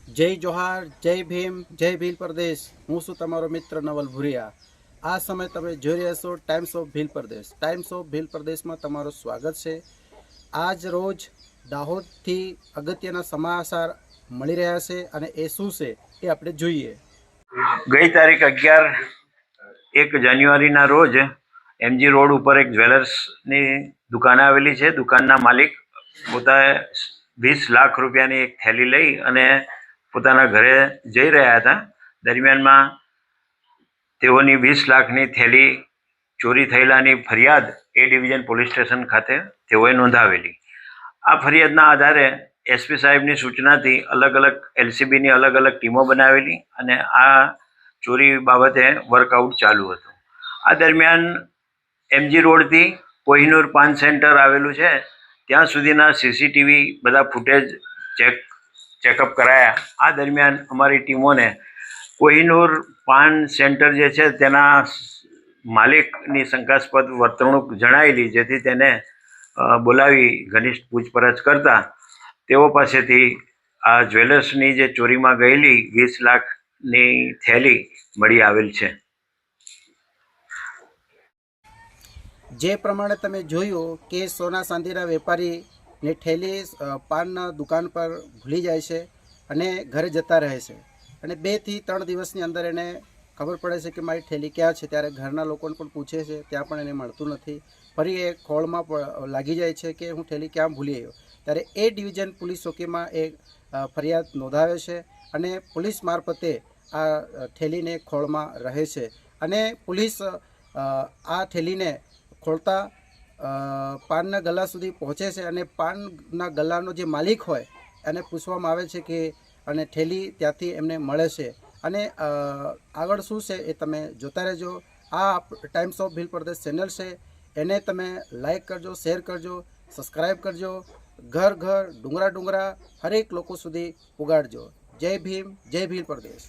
જય જોહાર, જય ભીમ, જય ભીલ પ્રદેશ। હું છું તમારો મિત્ર નવલ ભુરિયા। આ સમય તમે જોઈ રહ્યા છો times of Bhil Pradesh. Times of Bhil પ્રદેશમાં તમારું સ્વાગત છે। આજ રોજ દાહોદથી અગત્યના સમાચાર મળી રહ્યા છે અને એ શું છે એ આપણે જોઈએ। ગઈ તારીખ 1 જાન્યુઆરીના રોજ એમજી રોડ ઉપર એક જ્વેલર્સની દુકાન આવેલી છે। દુકાનના માલિક પોતાએ 20 લાખ રૂપિયાની એક થેલી લઈ અને પોતાના ઘરે જઈ રહ્યા હતા। દરમિયાનમાં તેઓની 20 લાખની થેલી ચોરી થયેલાની ફરિયાદ એ ડિવિઝન પોલીસ સ્ટેશન ખાતે તેઓએ નોંધાવેલી। આ ફરિયાદના આધારે એસપી સાહેબની સૂચનાથી અલગ અલગ એલસીબીની અલગ અલગ ટીમો બનાવેલી અને આ ચોરી બાબતે વર્કઆઉટ ચાલુ હતું। આ દરમિયાન એમજી રોડથી કોહિનૂર પાન સેન્ટર આવેલું છે ત્યાં સુધીના સીસીટીવી બધા ફૂટેજ ચેકઅપ કરાયા। આ દરમિયાન અમારી ટીમોને કોહિનૂર પાન સેન્ટર જે છે તેના માલિકની શંકાસ્પદ વર્તણૂક જણાયેલી, જેથી તેને બોલાવી ઘનિષ્ઠ પૂછપરછ કરતા તેઓ પાસેથી આ જ્વેલર્સની જે ચોરીમાં ગયેલી 20 લાખની થેલી મળી આવેલ છે। જે પ્રમાણે તમે જોયું કે સોના ચાંદીના વેપારીની થેલી પાનના દુકાન પર ભૂલી જાય છે અને ઘરે જતા રહે છે અને 2 થી 3 દિવસની અંદર એને ખબર પડે છે કે મારી થેલી ક્યાં છે। ત્યારે ઘરના લોકોને પણ પૂછે છે, ત્યાં પણ એને મળતું નથી। ફરી એ ખોળમાં લાગી જાય છે કે હું થેલી ક્યાં ભૂલી આવ્યો। ત્યારે એ ડિવિઝન પોલીસ ચોકીમાં એક ફરિયાદ નોંધાવે છે અને પોલીસ મારફતે આ થેલીને ખોળમાં રહે છે અને પોલીસ આ થેલીને ખોલતા પાનના ગલા સુધી પહોંચે છે અને પાનના ગલાનો જે માલિક હોય એને પૂછવામાં આવે છે કે અને થેલી ત્યાંથી એમને મળે છે અને આગળ શું છે એ તમે જોતા રહેજો। આ times of Bhil Pradesh channel છે, એને તમે લાઈક કરજો, શેર કરજો, સબસ્ક્રાઈબ કરજો। ઘર ઘર, ડુંગરા ડુંગરા હરેક લોકો સુધી ઉગાડજો। જય ભીમ, જય ભીલ પ્રદેશ।